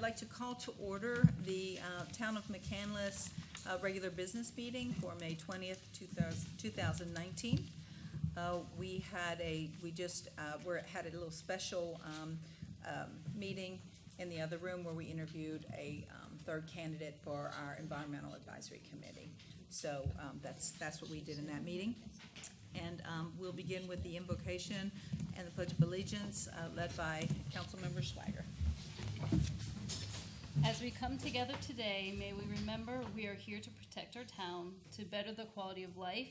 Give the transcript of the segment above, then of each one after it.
like to call to order the Town of McCandless regular business meeting for May 20th, 2019. We had a little special meeting in the other room where we interviewed a third candidate for our Environmental Advisory Committee. So that's what we did in that meeting. And we'll begin with the invocation and the Pledge of Allegiance led by Councilmember Swagger. As we come together today, may we remember we are here to protect our town, to better the quality of life,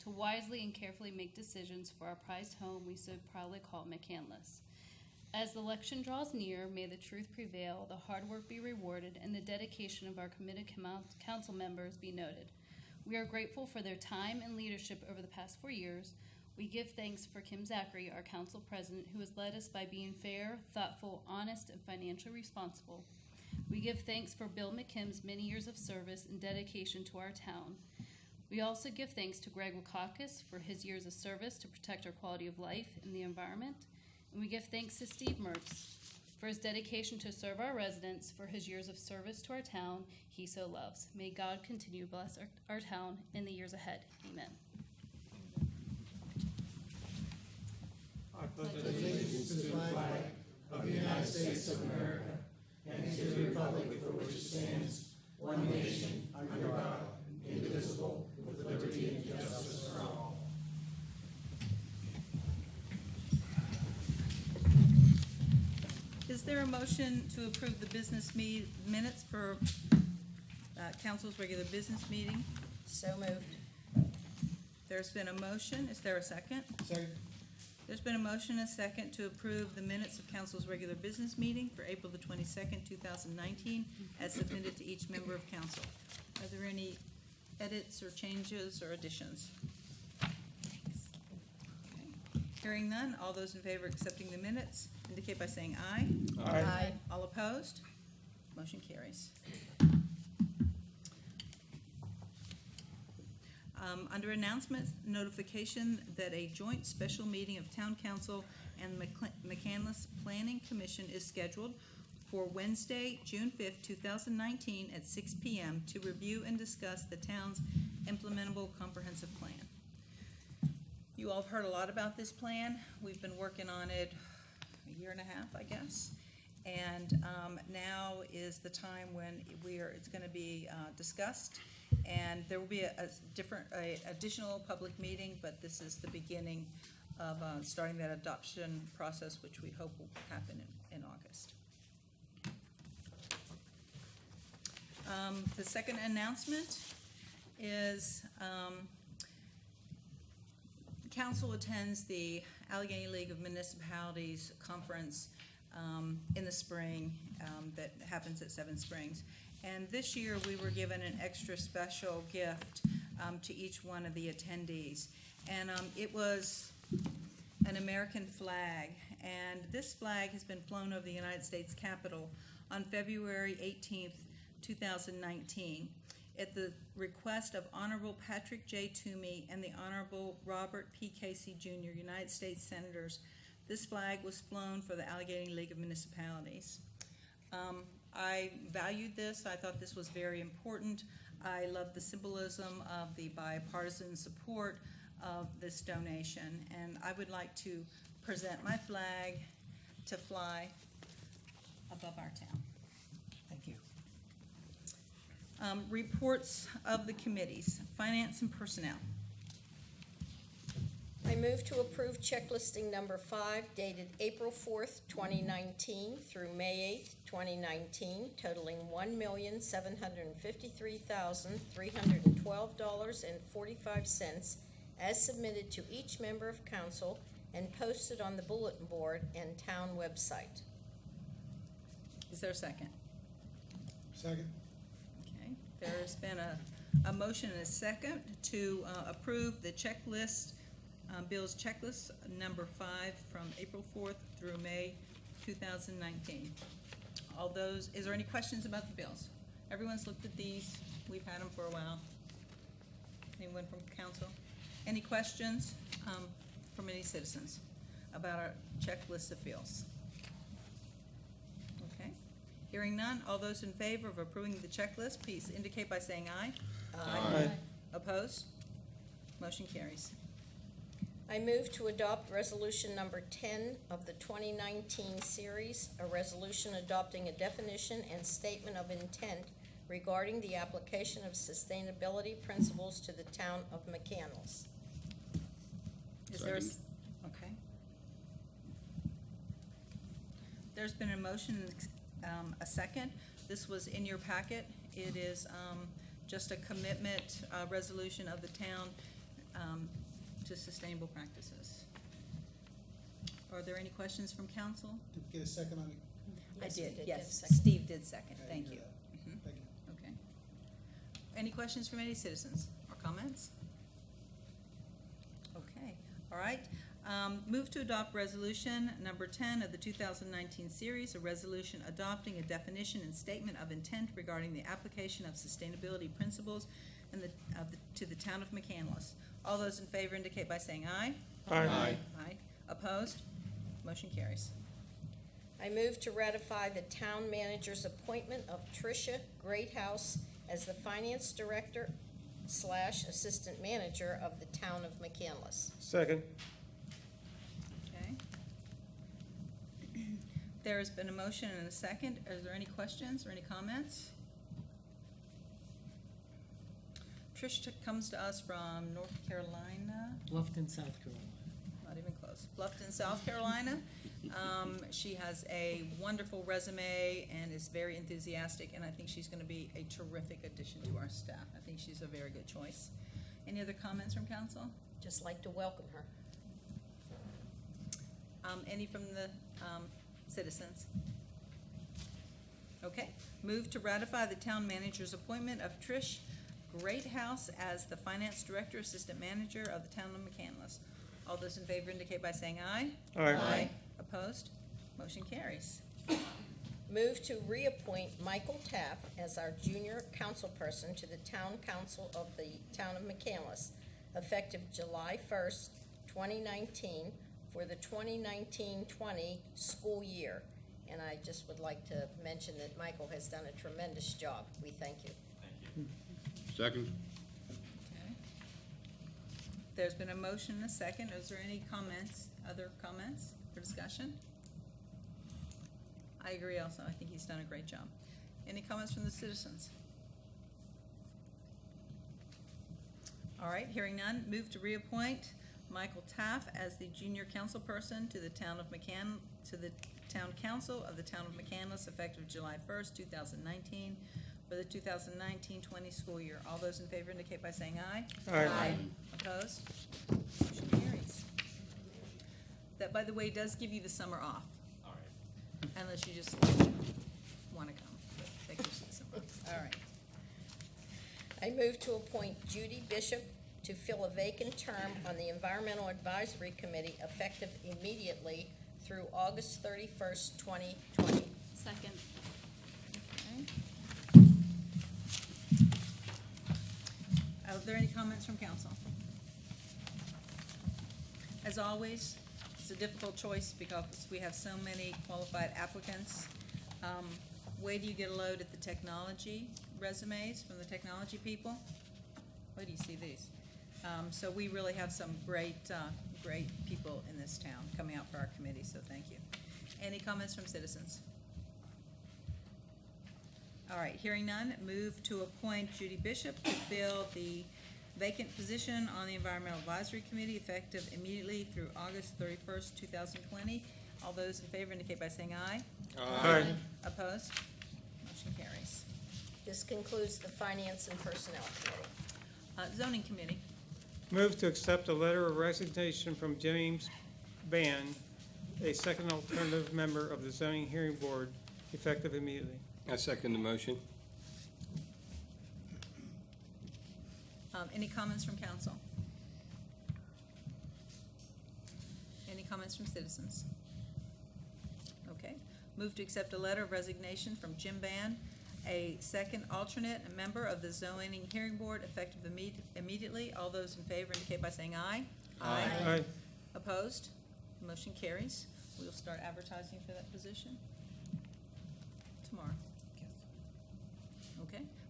to wisely and carefully make decisions for our prized home we so proudly call McCandless. As the election draws near, may the truth prevail, the hard work be rewarded, and the dedication of our committed council members be noted. We are grateful for their time and leadership over the past 4 years. We give thanks for Kim Zachary, our council president, who has led us by being fair, thoughtful, honest, and financially responsible. We give thanks for Bill McKim's many years of service and dedication to our town. We also give thanks to Greg Wachakis for his years of service to protect our quality of life and the environment. And we give thanks to Steve Mertz for his dedication to serve our residents, for his years of service to our town he so loves. May God continue to bless our town in the years ahead. Amen. I pledge allegiance to the flag of the United States of America and to the republic for which it stands, one nation, under God, indivisible, with liberty and justice for all. Is there a motion to approve the business minutes for council's regular business meeting? So moved. There's been a motion. Is there a second? Second. There's been a motion and a second to approve the minutes of council's regular business meeting for April the 22nd, 2019, as submitted to each member of council. Are there any edits or changes or additions? Okay. Hearing none, all those in favor of accepting the minutes indicate by saying aye. Aye. All opposed? Motion carries. Under announcements, notification that a joint special meeting of Town Council and McCandless Planning Commission is scheduled for Wednesday, June 5th, 2019 at 6 p.m. to review and discuss the town's implementable comprehensive plan. You all have heard a lot about this plan. We've been working on it a year and a half, I guess. And now is the time when it's going to be discussed. And there will be a additional public meeting, but this is the beginning of starting that adoption process, which we hope will happen in August. The second announcement is council attends the Allegheny League of Municipalities conference in the spring that happens at Seven Springs. And this year we were given an extra special gift to each one of the attendees. And it was an American flag. And this flag has been flown over the United States Capitol on February 18th, 2019 at the request of Honorable Patrick J. Toomey and the Honorable Robert P. Casey, Jr., United States Senators. This flag was flown for the Allegheny League of Municipalities. I valued this. I thought this was very important. I love the symbolism of the bipartisan support of this donation, and I would like to present my flag to fly above our town. Thank you. Reports of the committees, Finance and Personnel. I move to approve checklisting number 5 dated April 4th, 2019 through May 8th, 2019, totaling $1,753,312.45 as submitted to each member of council and posted on the bulletin board and town website. Is there a second? Second. Okay. There has been a motion and a second to approve the checklist, Bill's checklist number 5 from April 4th through May 2019. All those, is there any questions about the bills? Everyone's looked at these. We've had them for a while. Anyone from council? Any questions from any citizens about our checklist of bills? Okay. Hearing none, all those in favor of approving the checklist, please indicate by saying aye. Aye. Opposed? Motion carries. I move to adopt resolution number 10 of the 2019 series, a resolution adopting a definition and statement of intent regarding the application of sustainability principles to the town of McCandless. Is there Second. okay. There's been a motion, a second. This was in your packet. It is just a commitment resolution of the town to sustainable practices. Are there any questions from council? Did we get a second on it? I Yes, we did, did yes. get a second. Steve did second. I Thank didn't you. hear that. Mhm. Thank you. Okay. Any questions from any citizens or comments? Okay, all right. Move to adopt resolution number 10 of the 2019 series, a resolution adopting a definition and statement of intent regarding the application of sustainability principles to the town of McCandless. All those in favor indicate by saying aye. Aye. Aye. Opposed? Motion carries. I move to ratify the town manager's appointment of Tricia Greathouse as the finance director / assistant manager of the town of McCandless. Second. Okay. There has been a motion and a second. Are there any questions or any comments? Trish comes to us from North Carolina, Bluffton, South Carolina. not even close, Bluffton, South Carolina. She has a wonderful resume and is very enthusiastic, and I think she's going to be a terrific addition to our staff. I think she's a very good choice. Any other comments from council? Just like to welcome her. Any from the citizens? Okay. Move to ratify the town manager's appointment of Trish Greathouse as the finance director, assistant manager of the town of McCandless. All those in favor indicate by saying aye. Aye. Opposed? Motion carries. Move to reappoint Michael Taff as our junior councilperson to the town council of the town of McCandless, effective July 1st, 2019, for the 2019-20 school year. And I just would like to mention that Michael has done a tremendous job. We thank you. Second. Okay. There's been a motion and a second. Is there any comments, other comments or discussion? I agree also. I think he's done a great job. Any comments from the citizens? All right, hearing none, move to reappoint Michael Taff as the junior council person to the town of to the town council of the town of McCandless, effective July 1st, 2019, for the 2019-20 school year. All those in favor indicate by saying aye. Aye. Opposed? Motion carries. That, by the way, does give you the summer off. All right. Unless you just want to come, but that gives you the summer off. All right. I move to appoint Judy Bishop to fill a vacant term on the Environmental Advisory Committee, effective immediately through August 31st, 2020. Second. Okay. Are there any comments from council? As always, it's a difficult choice because we have so many qualified applicants. Where do you get a load at the technology resumes from the technology people? Where do you see these? So we really have some great people in this town coming out for our committee, so thank you. Any comments from citizens? All right, hearing none, move to appoint Judy Bishop to fill the vacant position on the Environmental Advisory Committee, effective immediately through August 31st, 2020. All those in favor indicate by saying aye. Aye. Opposed? Motion carries. This concludes the Finance and Personnel Committee. Zoning Committee. Move to accept a letter of resignation from James Ban, a second alternative member of the zoning hearing board, effective immediately. I second the motion. Any comments from council? Any comments from citizens? Okay. Move to accept a letter of resignation from Jim Ban, a second alternate member of the zoning hearing board, effective immediately. All those in favor indicate by saying aye. Aye. Opposed? Motion carries. We'll start advertising for that position tomorrow.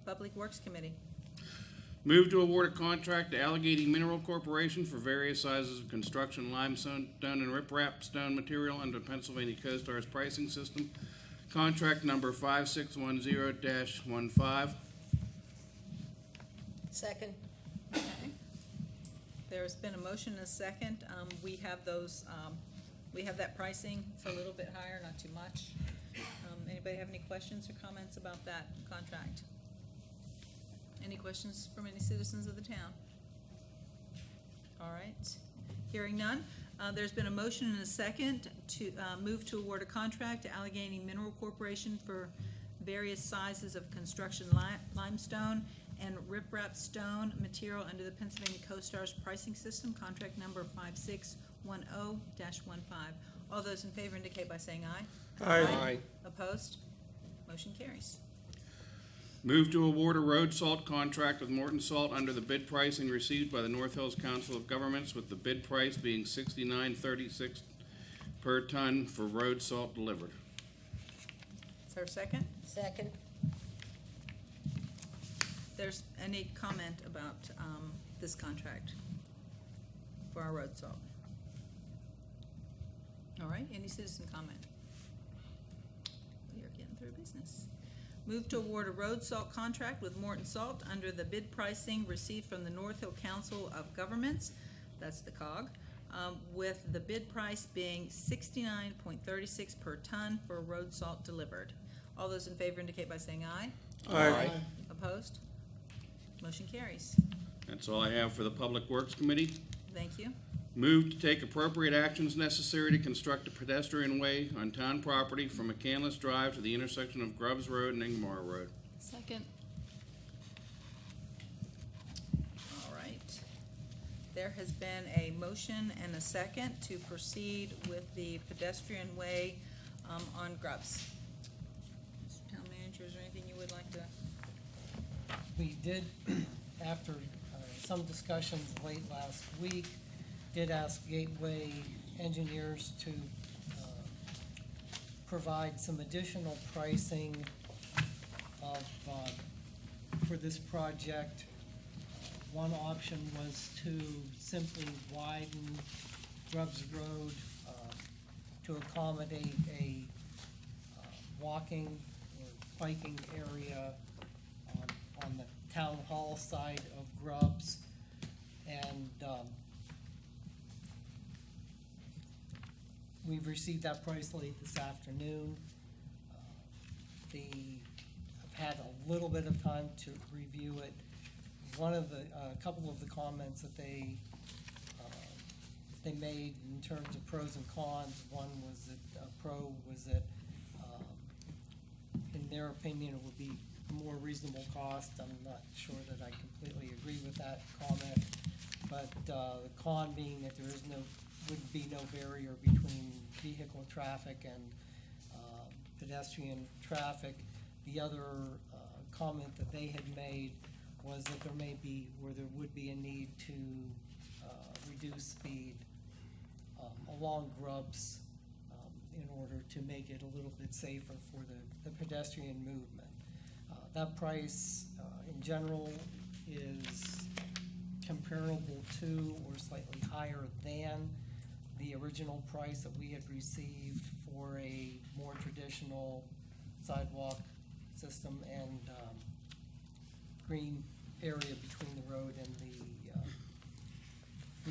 Public Works Committee. Move to award a contract to Allegheny Mineral Corporation for various sizes of construction limestone, stone, and riprap stone material under Pennsylvania CoStar's pricing system. Contract number 5610-15. Second. There's been a motion and a second. We have those, we have that pricing. It's a little bit higher, not too much. Anybody have any questions or comments about that contract? Any questions from any citizens of the town? All right. Hearing none. There's been a motion and a second to move to award a contract to Allegheny Mineral Corporation for various sizes of construction limestone and riprap stone material under the Pennsylvania CoStar's pricing system, contract number 5610-15. All those in favor indicate by saying aye. Aye. Opposed? Motion carries. Move to award a road salt contract with Morton Salt under the bid pricing received by the North Hills Council of Governments, with the bid price being $69.36 per ton for road salt delivered. Is there a second? Second. There's any comment about this contract for our road salt? All right, any citizen comment? We are getting through business. Move to award a road salt contract with Morton Salt under the bid pricing received from the North Hill Council of Governments, that's the COG, with the bid price being $69.36 per ton for road salt delivered. All those in favor indicate by saying aye. Aye. Opposed? Motion carries. That's all I have for the Public Works Committee. Thank you. Move to take appropriate actions necessary to construct a pedestrian way on town property from McCandless Drive to the intersection of Grubbs Road and Ingmar Road. Second. All right. There has been a motion and a second to proceed with the pedestrian way on Grubbs. Mr. Town Manager, is there anything you would like to? We did, after some discussions late last week, did ask Gateway engineers to provide some additional pricing of, for this project. One option was to simply widen Grubbs Road to accommodate a walking or biking area on the town hall side of Grubbs. And we've received that price late this afternoon. I've had a little bit of time to review it. One of the, a couple of the comments that they made in terms of pros and cons, one was that, pro was that, in their opinion, it would be more reasonable cost. I'm not sure that I completely agree with that comment, but the con being that there is would be no barrier between vehicle traffic and pedestrian traffic. The other comment that they had made was that there would be a need to reduce speed along Grubbs in order to make it a little bit safer for the pedestrian movement. That price, in general, is comparable to or slightly higher than the original price that we had received for a more traditional sidewalk system and green area between the road and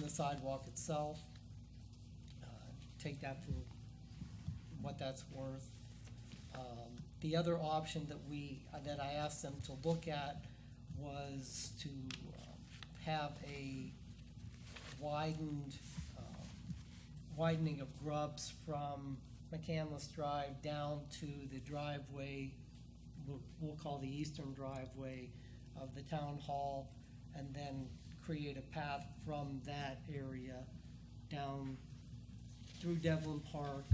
the sidewalk itself. Take that for what that's worth. The other option that I asked them to look at was to have a widening of Grubbs from McCandless Drive down to the driveway, we'll call the eastern driveway of the town hall, and then create a path from that area down through Devlin Park,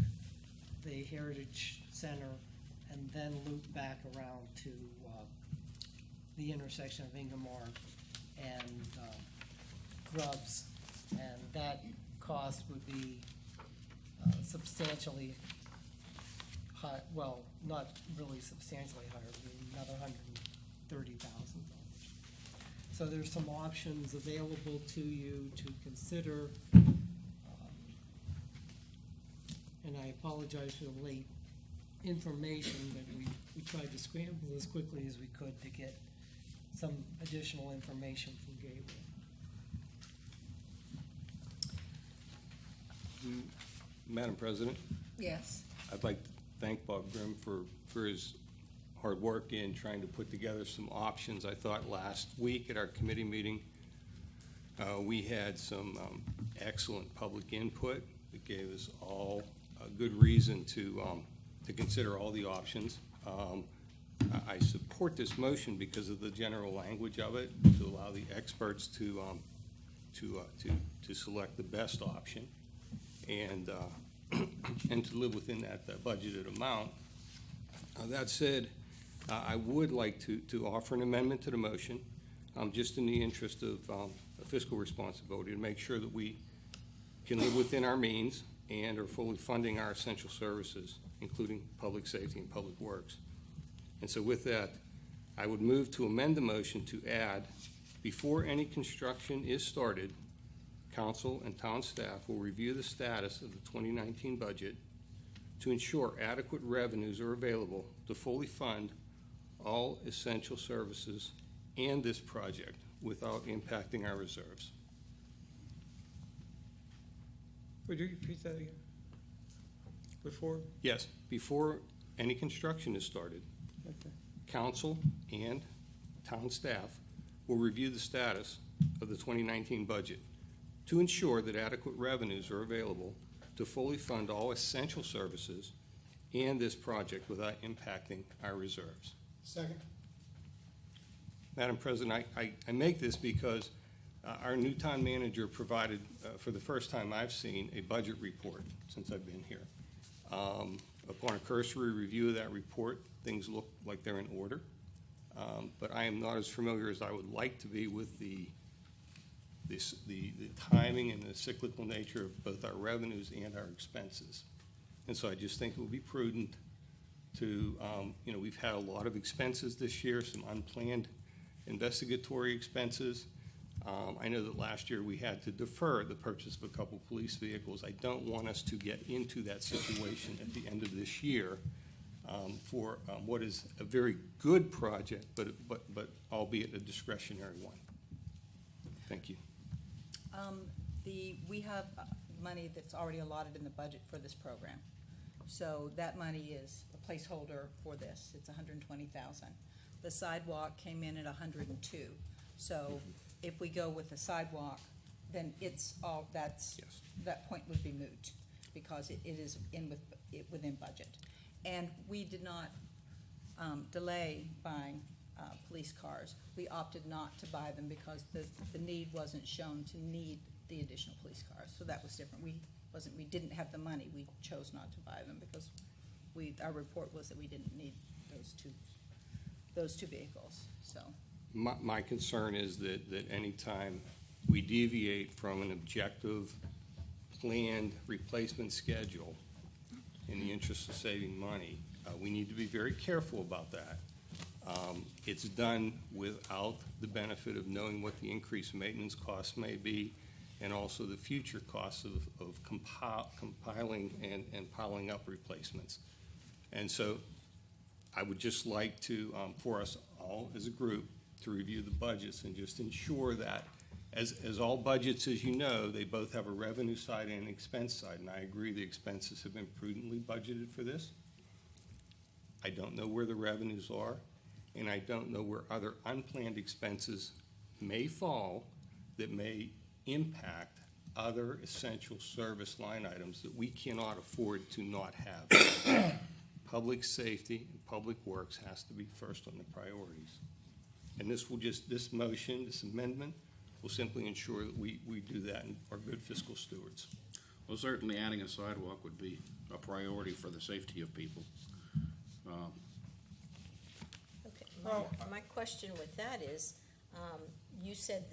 the Heritage Center, and then loop back around to the intersection of Ingmar and Grubbs, and that cost would be substantially high, well, not really substantially higher, it would be another $30,000. So there's some options available to you to consider. And I apologize for the late information, but we tried to scramble as quickly as we could to get some additional information from Gabriel. Madam President, Yes. I'd like to thank Bob Grimm for his hard work in trying to put together some options. I thought last week at our committee meeting, we had some excellent public input that gave us all a good reason to consider all the options. I support this motion because of the general language of it, to allow the experts to select the best option and to live within that budgeted amount. That said, I would like to offer an amendment to the motion, just in the interest of fiscal responsibility, to make sure that we can live within our means and are fully funding our essential services, including public safety and public works. And so with that, I would move to amend the motion to add, before any construction is started, council and town staff will review the status of the 2019 budget to ensure adequate revenues are available to fully fund all essential services and this project without impacting our reserves. Would you repeat that again? Before? Yes, before any construction is started, Okay. council and town staff will review the status of the 2019 budget to ensure that adequate revenues are available to fully fund all essential services and this project without impacting our reserves. Second. Madam President, I make this because our new town manager provided, for the first time I've seen, a budget report since I've been here. Upon a cursory review of that report, things look like they're in order. But I am not as familiar as I would like to be with the timing and the cyclical nature of both our revenues and our expenses. And so I just think it would be prudent to, we've had a lot of expenses this year, some unplanned investigatory expenses. I know that last year we had to defer the purchase of a couple police vehicles. I don't want us to get into that situation at the end of this year for what is a very good project, but albeit a discretionary one. Thank you. We have money that's already allotted in the budget for this program. So that money is a placeholder for this. It's $120,000. The sidewalk came in at 102. So if we go with the sidewalk, then it's all, Yes. that point would be moot because it is within budget. And we did not delay buying police cars. We opted not to buy them because the need wasn't shown to need the additional police cars. So that was different. We didn't have the money. We chose not to buy them because our report was that we didn't need those two vehicles. So My concern is that any time we deviate from an objective, planned replacement schedule in the interest of saving money, we need to be very careful about that. It's done without the benefit of knowing what the increased maintenance costs may be and also the future costs of compiling and piling up replacements. And so I would just like to, for us all as a group, to review the budgets and just ensure that, as all budgets, as you know, they both have a revenue side and an expense side. And I agree the expenses have been prudently budgeted for this. I don't know where the revenues are, and I don't know where other unplanned expenses may fall that may impact other essential service line items that we cannot afford to not have. Public safety and public works has to be first on the priorities. And this motion, this amendment, will simply ensure that we do that and are good fiscal stewards. Well, certainly adding a sidewalk would be a priority for the safety of people. Okay, my question with that is, you said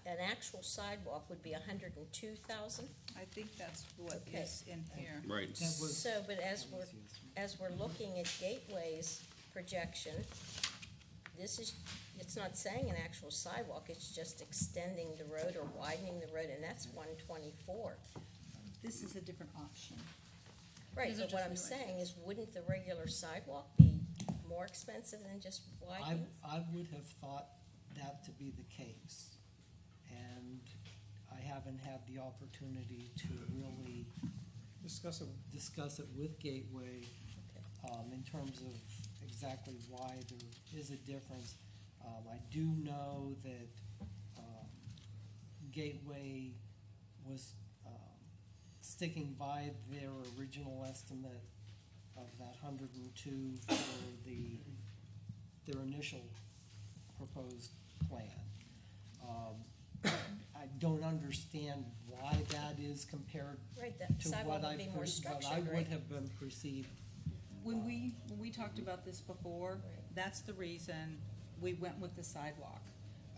an actual sidewalk would be 102,000? I think that's what Okay. is in here. Right. That was, So, but as we're looking at Gateway's projection, this is, it's not saying an actual sidewalk, it's just extending the road or widening the road, and that's 124. This is a different option. Right, These are but what just I'm new saying is, wouldn't the regular sidewalk be more expensive than just widening? I would have thought that to be the case. And I haven't had the opportunity to really Discuss it. discuss it with Gateway, in terms of exactly why there is a difference. I do know that Gateway was sticking by their original estimate of that 102 for their initial proposed plan. I don't understand why that is compared Right, that to sidewalk what would be more what I structured, would right? have been perceived. When we talked about this before, Right. that's the reason we went with the sidewalk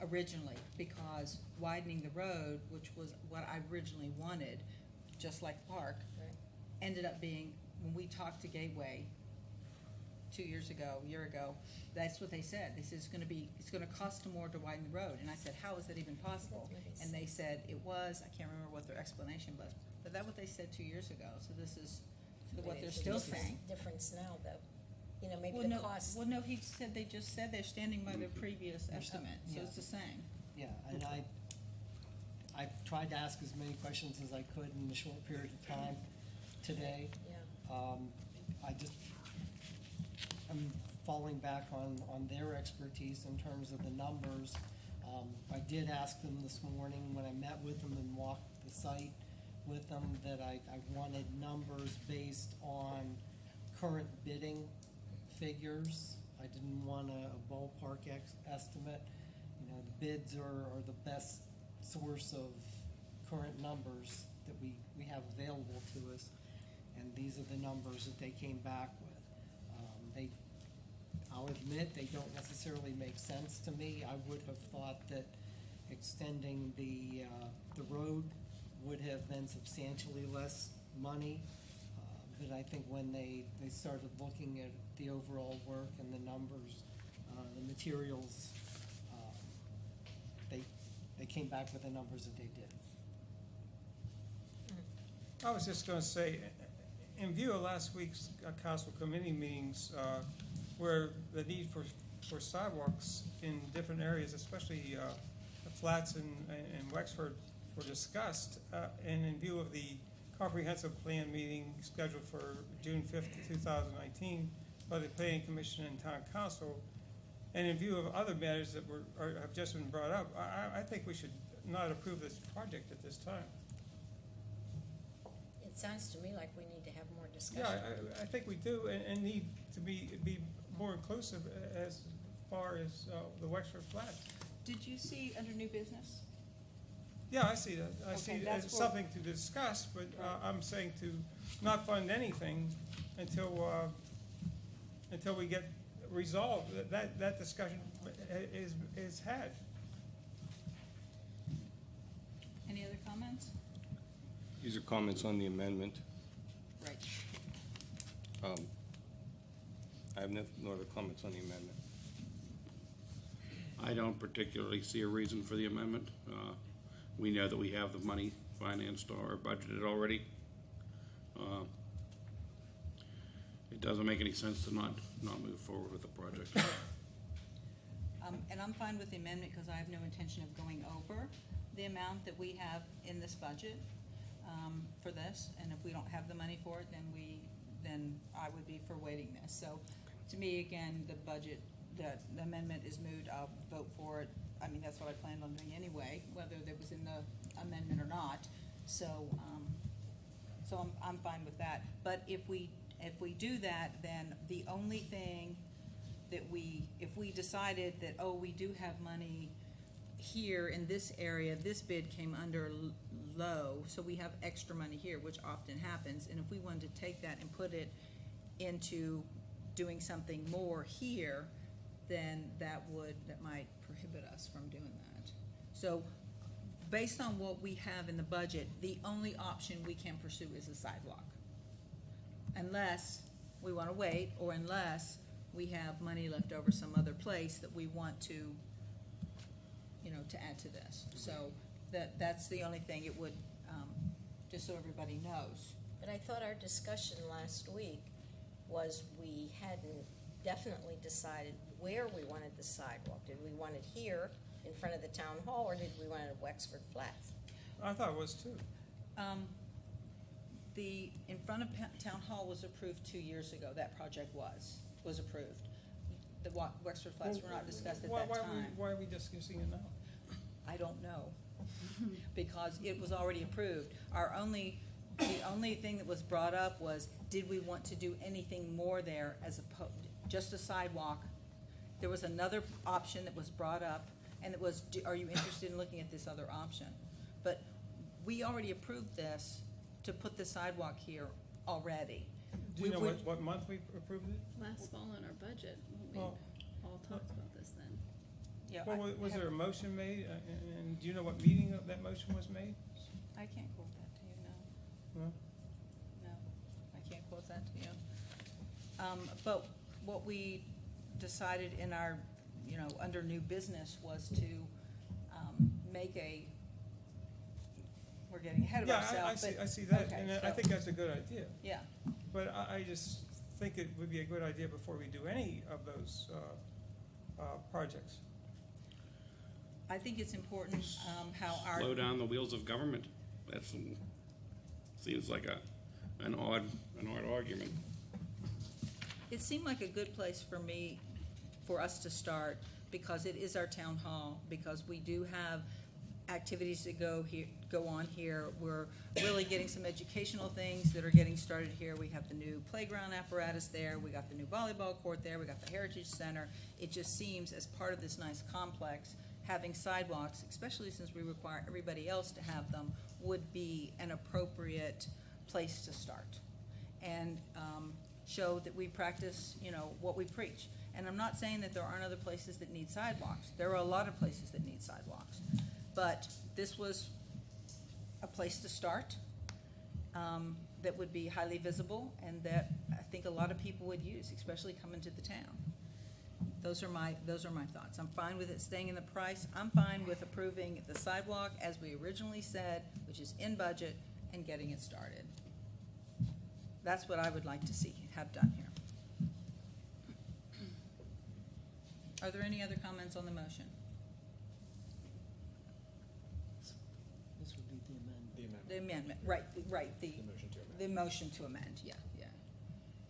originally, because widening the road, which was what I originally wanted, just like the park, Right. ended up being, when we talked to Gateway 2 years ago, a year ago, that's what they said. They said it's gonna cost more to widen the road. And I said, how is that even possible? And they said it was, I can't remember what their explanation was, but that's what they said 2 years ago. So this is what Maybe they're it's a still difference- saying. Difference now, though. You know, maybe Well, the no, cost. well, no, they just said they're standing by their previous estimate, so Yeah. it's the same. Yeah, and I tried to ask as many questions as I could in a short period of time today. Yeah. I'm falling back on their expertise in terms of the numbers. I did ask them this morning when I met with them and walked the site with them that I wanted numbers based on current bidding figures. I didn't want a ballpark estimate. You know, the bids are the best source of current numbers that we have available to us, and these are the numbers that they came back with. I'll admit, they don't necessarily make sense to me. I would have thought that extending the road would have been substantially less money. But I think when they started looking at the overall work and the numbers, the materials, they came back with the numbers that they did. I was just gonna say, in view of last week's council committee meetings, where the need for sidewalks in different areas, especially the flats and Wexford, were discussed, and in view of the comprehensive plan meeting scheduled for June 5th, 2019 by the Planning Commission and Town Council, and in view of other matters that have just been brought up, I think we should not approve this project at this time. It sounds to me like we need to have more discussion. Yeah, I think we do, and need to be more inclusive as far as the Wexford flats. Did you see under new business? Yeah, I see that. I Okay, see it that's as what- something to discuss, but I'm saying to not fund anything until we get resolved, that discussion is had. Any other comments? These are comments on the amendment. Right. I have no other comments on the amendment. I don't particularly see a reason for the amendment. We know that we have the money financed or budgeted already. It doesn't make any sense to not move forward with the project. And I'm fine with the amendment because I have no intention of going over the amount that we have in this budget for this. And if we don't have the money for it, then I would be for waiving this. So to me, again, the amendment is moved. I'll vote for it. I mean, that's what I planned on doing anyway, whether that was in the amendment or not. So I'm fine with that. But if we do that, then the only thing that if we decided that, oh, we do have money here in this area, this bid came under low, so we have extra money here, which often happens, and if we wanted to take that and put it into doing something more here, then that might prohibit us from doing that. So based on what we have in the budget, the only option we can pursue is a sidewalk. Unless we want to wait, or unless we have money left over some other place that we want to, you know, to add to this. So that's the only thing it would, just so everybody knows. But I thought our discussion last week was we hadn't definitely decided where we wanted the sidewalk. Did we want it here in front of the town hall, or did we want it at Wexford Flats? I thought it was too. The, in front of Town Hall was approved 2 years ago, that project was approved. The Wexford Flats were not discussed at that time. Why are we discussing it now? I don't know, because it was already approved. The only thing that was brought up was, did we want to do anything more there as just a sidewalk? There was another option that was brought up, and it was, are you interested in looking at this other option? But we already approved this to put the sidewalk here already. Do you know what month we approved it? Last fall in our budget, we Well- all talked about this then. Yeah, Well, was there a motion made, and do you know what meeting that motion was made? I can't quote that to you, no. No? No, I can't quote that to you. But what we decided in our, you know, under new business was to make we're getting ahead of ourselves. Yeah, I see that, okay, and I so- think that's a good idea. Yeah, But I just think it would be a good idea before we do any of those projects. I think it's important how our. Slow down the wheels of government. That's, seems like an odd argument. It seemed like a good place for us to start, because it is our town hall, because we do have activities that go on here. We're really getting some educational things that are getting started here. We have the new playground apparatus there, we got the new volleyball court there, we got the Heritage Center. It just seems, as part of this nice complex, having sidewalks, especially since we require everybody else to have them, would be an appropriate place to start. And show that we practice, you know, what we preach. And I'm not saying that there aren't other places that need sidewalks. There are a lot of places that need sidewalks. But this was a place to start that would be highly visible and that I think a lot of people would use, especially coming to the town. Those are my thoughts. I'm fine with it staying in the price. I'm fine with approving the sidewalk as we originally said, which is in budget, and getting it started. That's what I would like to see have done here. Are there any other comments on the motion? This would be the amendment. The amendment, right, the motion to amend. the motion to amend, yeah.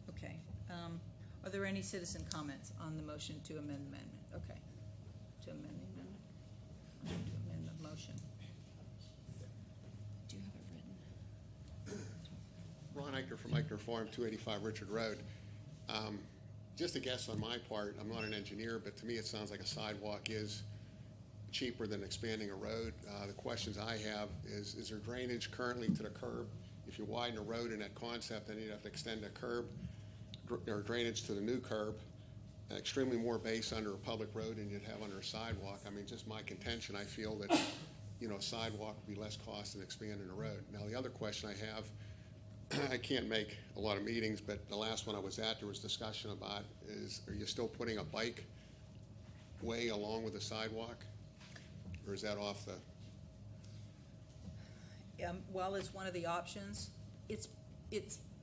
Okay. Are there any citizen comments on the motion to amend the amendment? Okay. To amend the amendment? To amend the motion. Do you have it written? Ron Eichner from Eichner Farm, 285 Richard Road. Just a guess on my part, I'm not an engineer, but to me it sounds like a sidewalk is cheaper than expanding a road. The questions I have is there drainage currently to the curb? If you widen a road in that concept, then you'd have to extend the curb or drainage to the new curb, extremely more base under a public road than you'd have under a sidewalk. I mean, just my contention, I feel that, you know, a sidewalk would be less cost than expanding a road. Now, the other question I have, I can't make a lot of meetings, but the last one I was at, there was discussion about are you still putting a bike way along with the sidewalk? Or is that off the, While it's one of the options, it's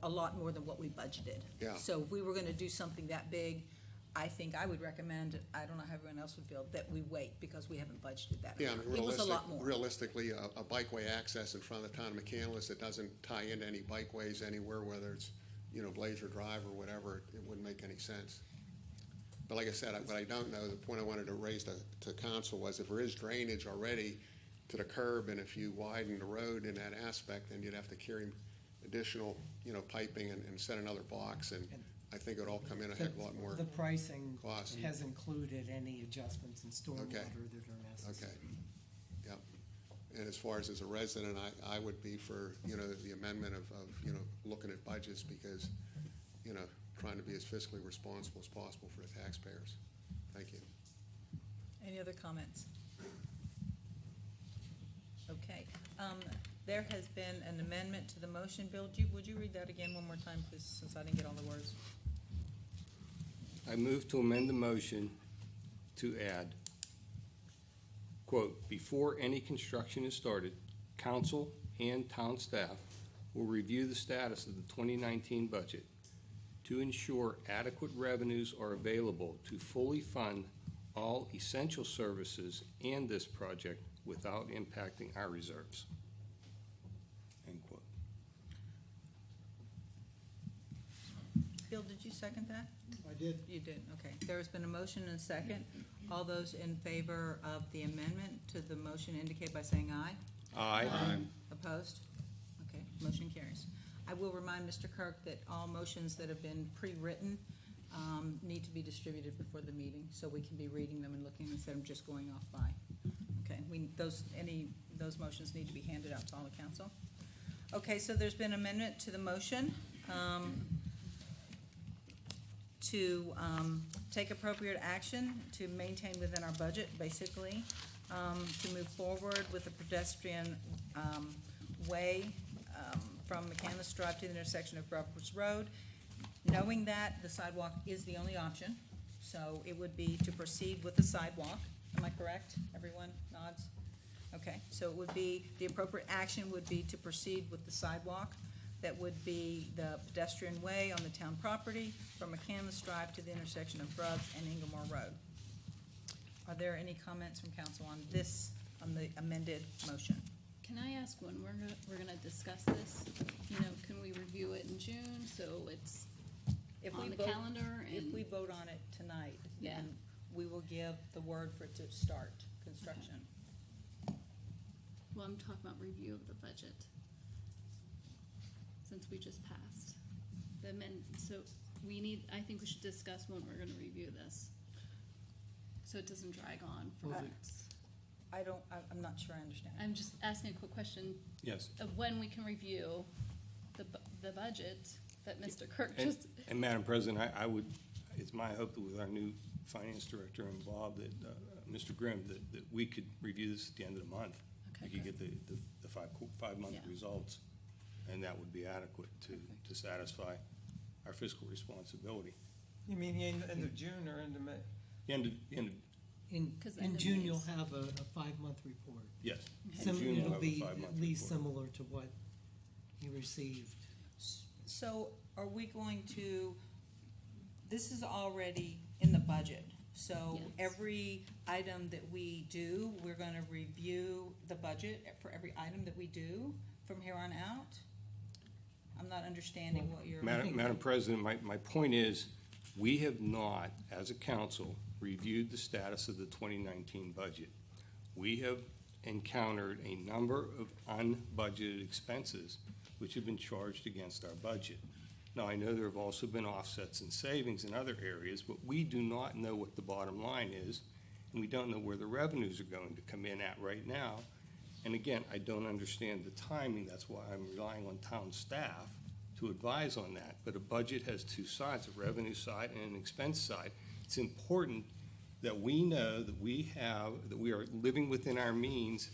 a lot more than what we budgeted. Yeah. So if we were gonna do something that big, I think I would recommend, I don't know how everyone else would feel, that we wait, because we haven't budgeted that. yeah, I amount. mean, It was a lot more. realistically, a bikeway access in front of the town of McCandless that doesn't tie into any bikeways anywhere, whether it's, you know, Blazer Drive or whatever, it wouldn't make any sense. But like I said, what I don't know, the point I wanted to raise to council was if there is drainage already to the curb, and if you widen the road in that aspect, then you'd have to carry additional, you know, piping and set another box, and I think it'd all come in a heck of a lot more. The pricing cost. has included any adjustments in stormwater Okay. that are necessary. Okay, yep. And as far as a resident, I would be for, you know, the amendment of, you know, looking at budgets, because, you know, trying to be as fiscally responsible as possible for the taxpayers. Thank you. Any other comments? Okay, there has been an amendment to the motion. Bill, would you read that again one more time, please, since I didn't get all the words? I move to amend the motion to add, quote, "Before any construction is started, council and town staff will review the status of the 2019 budget to ensure adequate revenues are available to fully fund all essential services and this project without impacting our reserves." End quote. Bill, did you second that? I did. You did, okay. There has been a motion and a second. All those in favor of the amendment to the motion indicate by saying aye. Aye. Opposed? Okay, motion carries. I will remind Mr. Kirk that all motions that have been pre-written need to be distributed before the meeting, so we can be reading them and looking instead of just going off by. Okay, those motions need to be handed out to all the council. Okay, so there's been amendment to the motion to take appropriate action to maintain within our budget, basically, to move forward with a pedestrian way from McCandless Drive to the intersection of Brockwood Road, knowing that the sidewalk is the only option. So it would be to proceed with the sidewalk. Am I correct? Everyone nods? Okay, so it would be, the appropriate action would be to proceed with the sidewalk. That would be the pedestrian way on the town property from McCandless Drive to the intersection of Brubb and Inglemore Road. Are there any comments from council on this, on the amended motion? Can I ask when we're gonna discuss this? You know, can we review it in June, so it's If we on the vote- calendar? If And we vote on it tonight, Yeah. then we will give the word for it to start construction. Well, I'm talking about review of the budget, since we just passed the so I think we should discuss when we're gonna review this, so it doesn't drag on for Okay. weeks. I'm not sure I understand. I'm just asking a quick question Yes. of when we can review the budget that Mr. Kirk And, just, and Madam President, I would, it's my hope that with our new finance director involved, that, Mr. Grimm, that we could review this at the end of the month. We Okay. could get the five-month Yeah. results, and that would be adequate to satisfy our fiscal responsibility. You mean the end of June or end of May? The end of, In, 'Cause in end of June, May you'll is- have a 5-month report. yes. Okay. Sim- June we'll It'll have a be 5-month at least report. similar to what you received. So are we going to, this is already in the budget, so Yes. every item that we do, we're gonna review the budget for every item that we do from here on out? I'm not understanding what you're. Madam President, my point is, we have not, as a council, reviewed the status of the 2019 budget. We have encountered a number of unbudgeted expenses which have been charged against our budget. Now, I know there have also been offsets and savings in other areas, but we do not know what the bottom line is, and we don't know where the revenues are going to come in at right now. And again, I don't understand the timing, that's why I'm relying on town staff to advise on that. But a budget has two sides, a revenue side and an expense side. It's important that we know that we are living within our means,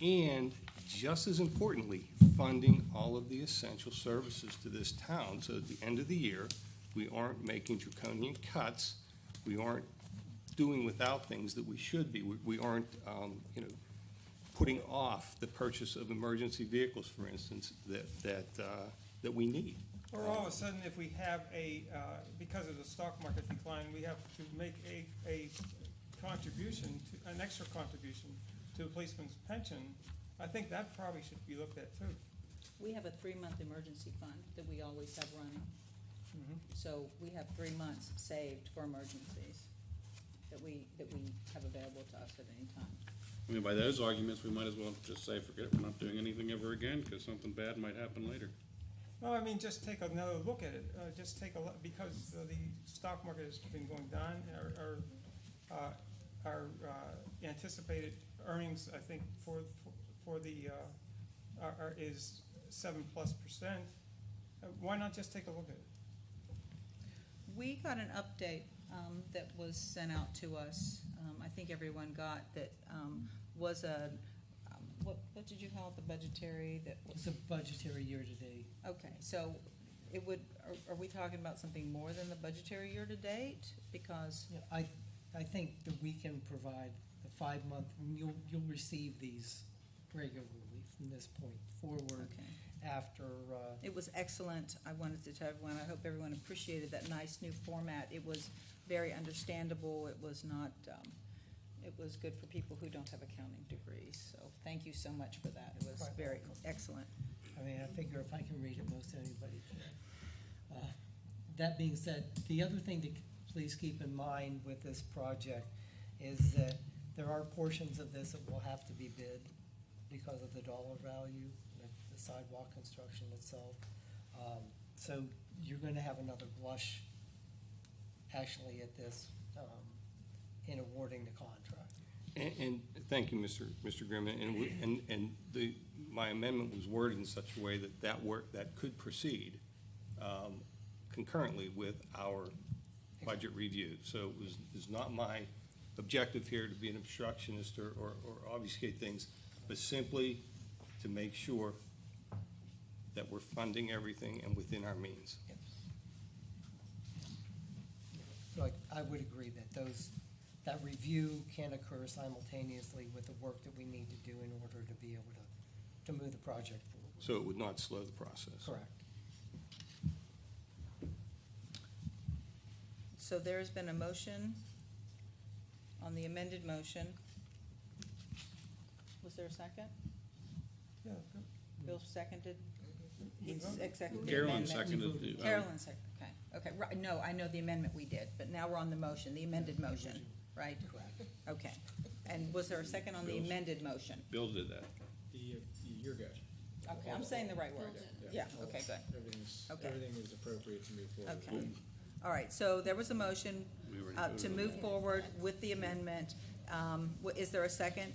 and just as importantly, funding all of the essential services to this town. So at the end of the year, we aren't making draconian cuts, we aren't doing without things that we should be. We aren't, putting off the purchase of emergency vehicles, for instance, that we need. Or all of a sudden, if we have because of the stock market decline, we have to make a contribution, an extra contribution to a policeman's pension, I think that probably should be looked at too. We have a 3-month emergency fund that we always have running. So we have 3 months saved for emergencies that we have available to us at any time. I mean, by those arguments, we might as well just say, forget it, we're not doing anything ever again, because something bad might happen later. No, I mean, just take another look at it, just take a look, because the stock market has been going down, our anticipated earnings, I think, for the, is 7+%. Why not just take a look at it? We got an update that was sent out to us, I think everyone got, that was a, what did you call it, the budgetary, that was, It's a budgetary year-to-date. okay, so it would, are we talking about something more than the budgetary year to date? Because, Yeah, I think that we can provide the 5-month, you'll receive these regularly from this point forward okay. after, It was excellent. I wanted to tell everyone, I hope everyone appreciated that nice new format. It was very understandable. It was not, it was good for people who don't have accounting degrees. So thank you so much for that. It was Quite very welcome. excellent. I mean, I figure if I can read it, most anybody can. That being said, the other thing to please keep in mind with this project is that there are portions of this that will have to be bid because of the dollar value, the sidewalk construction itself. So you're gonna have another blush actually at this, in awarding the contract. And thank you, Mr. Grimm, and my amendment was worded in such a way that work, that could proceed concurrently with our budget review. So it's not my objective here to be an obstructionist or obfuscate things, but simply to make sure that we're funding everything and within our means. So I would agree that that review can occur simultaneously with the work that we need to do in order to be able to move the project forward. So it would not slow the process. Correct. So there's been a motion on the amended motion. Was there a second? Yeah, good. Bill seconded? He seconded the Carolyn amendment. seconded the. Carolyn seconded, okay, right, no, I know the amendment we did, but now we're on the motion, the amended motion, right? Correct. Okay, and was there a second on the Bill's. amended motion? Bill did that. You're good. Okay, I'm saying the right word. Yeah, okay, good. Okay. Everything is appropriate to move forward. Okay. All right, so there was a motion We already to voted on move that. forward with the amendment. Is there a second?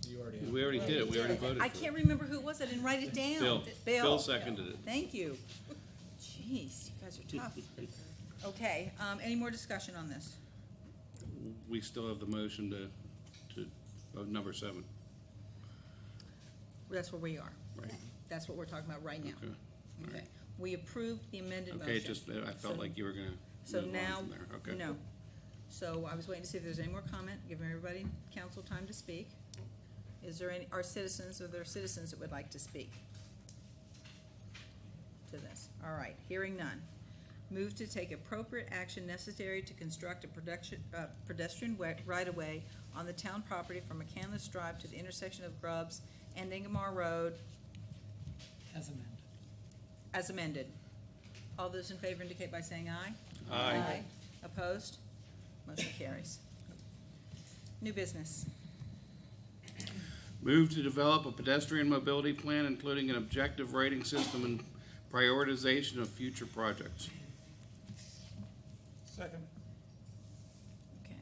You already. We already did it, we already voted for I it. can't remember who it was, I didn't write it down. Bill seconded it. Thank you. Jeez, you guys are tough. Okay, any more discussion on this? We still have the motion of number 7, That's where we are. right? That's what we're talking about right now. Okay. All Okay. right. We approved the amended motion. Okay, just, I felt So- like you were gonna So move now, on from there. Okay. no. So I was waiting to see if there's any more comment, giving everybody, council time to speak. Is there any, are there citizens that would like to speak to this? All right, hearing none. Move to take appropriate action necessary to construct a pedestrian right-of-way on the town property from McCandless Drive to the intersection of Grubbs and Ingemar Road As amended. as amended. All those in favor indicate by saying aye. Aye. Opposed? Motion carries. New business. Move to develop a pedestrian mobility plan, including an objective rating system and prioritization of future projects. Second. Okay.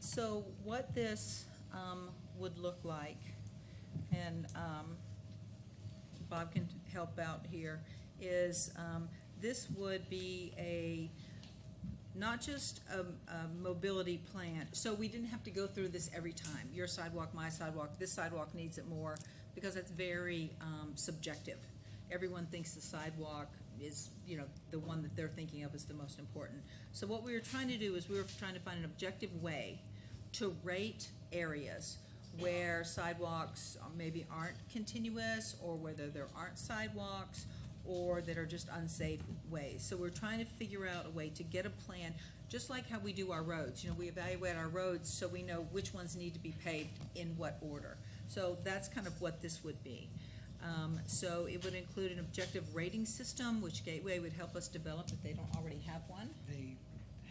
So what this would look like, and Bob can help out here, is this would be not just a mobility plan. So we didn't have to go through this every time. Your sidewalk, my sidewalk, this sidewalk needs it more, because it's very subjective. Everyone thinks the sidewalk is, the one that they're thinking of is the most important. So what we were trying to do is we were trying to find an objective way to rate areas where sidewalks maybe aren't continuous, or whether there aren't sidewalks, or that are just unsafe ways. So we're trying to figure out a way to get a plan, just like how we do our roads. We evaluate our roads so we know which ones need to be paved in what order. So that's kind of what this would be. So it would include an objective rating system, which Gateway would help us develop if they don't already have one. They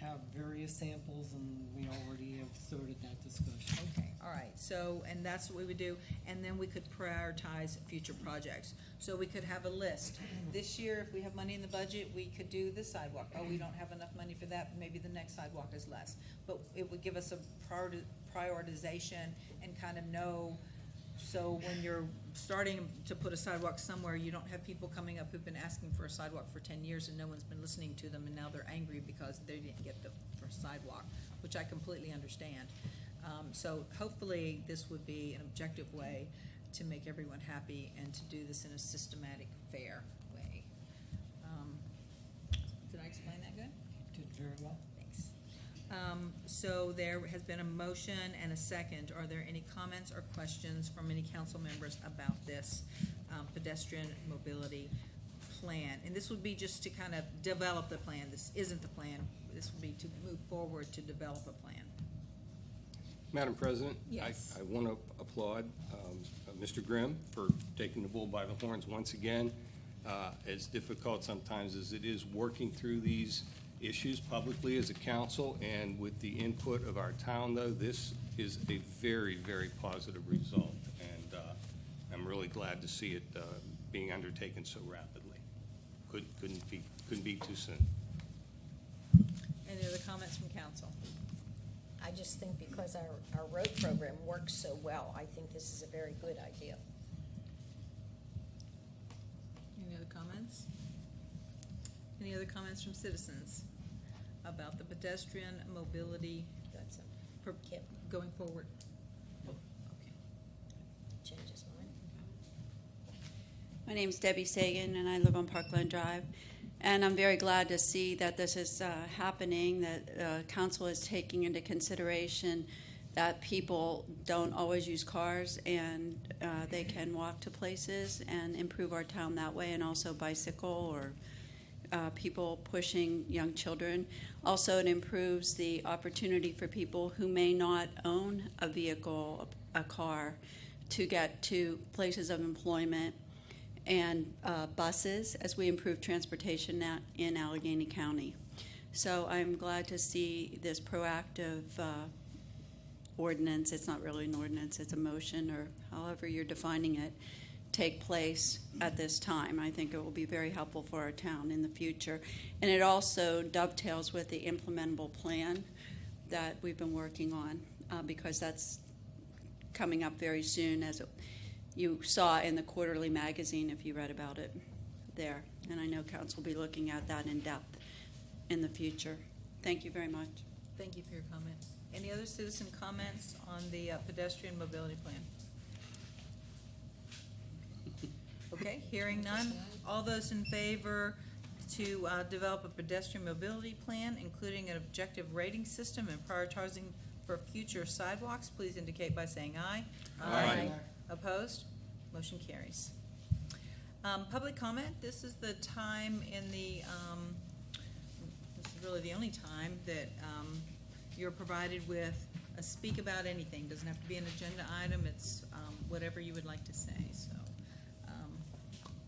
have various samples, and we already have started that discussion. Okay, all right, so, and that's what we would do, and then we could prioritize future projects. So we could have a list. This year, if we have money in the budget, we could do this sidewalk. Oh, we don't have enough money for that, maybe the next sidewalk is less. But it would give us a prioritization and kind of know, so when you're starting to put a sidewalk somewhere, you don't have people coming up who've been asking for a sidewalk for 10 years and no one's been listening to them, and now they're angry because they didn't get the first sidewalk, which I completely understand. So hopefully this would be an objective way to make everyone happy and to do this in a systematic, fair way. Did I explain that good? Did very well. Thanks. So there has been a motion and a second. Are there any comments or questions from any council members about this pedestrian mobility plan? And this would be just to kind of develop the plan. This isn't the plan. This would be to move forward to develop a plan. Madam President? Yes. I want to applaud Mr. Grimm for taking the bull by the horns once again. As difficult sometimes as it is working through these issues publicly as a council and with the input of our town, though, this is a very, very positive result. And I'm really glad to see it being undertaken so rapidly. Couldn't be too soon. Any other comments from council? I just think because our road program works so well, I think this is a very good idea. Any other comments? Any other comments from citizens about the pedestrian mobility That's Yep. going forward? Okay. Change his mind. My name's Debbie Sagan, and I live on Parkland Drive. And I'm very glad to see that this is happening, that council is taking into consideration that people don't always use cars and they can walk to places and improve our town that way, and also bicycle or people pushing young children. Also, it improves the opportunity for people who may not own a vehicle, a car, to get to places of employment, and buses as we improve transportation in Allegheny County. So I'm glad to see this proactive ordinance, it's not really an ordinance, it's a motion or however you're defining it, take place at this time. I think it will be very helpful for our town in the future. And it also dovetails with the implementable plan that we've been working on because that's coming up very soon, as you saw in the quarterly magazine if you read about it there. And I know council will be looking at that in depth in the future. Thank you very much. Thank you for your comment. Any other citizen comments on the pedestrian mobility plan? Okay, hearing none. All those in favor to develop a pedestrian mobility plan, including an objective rating system and prioritizing for future sidewalks, please indicate by saying aye. Aye. Opposed? Motion carries. Public comment, this is the time in the, this is really the only time that you're provided with a speak about anything. Doesn't have to be an agenda item, it's whatever you would like to say. So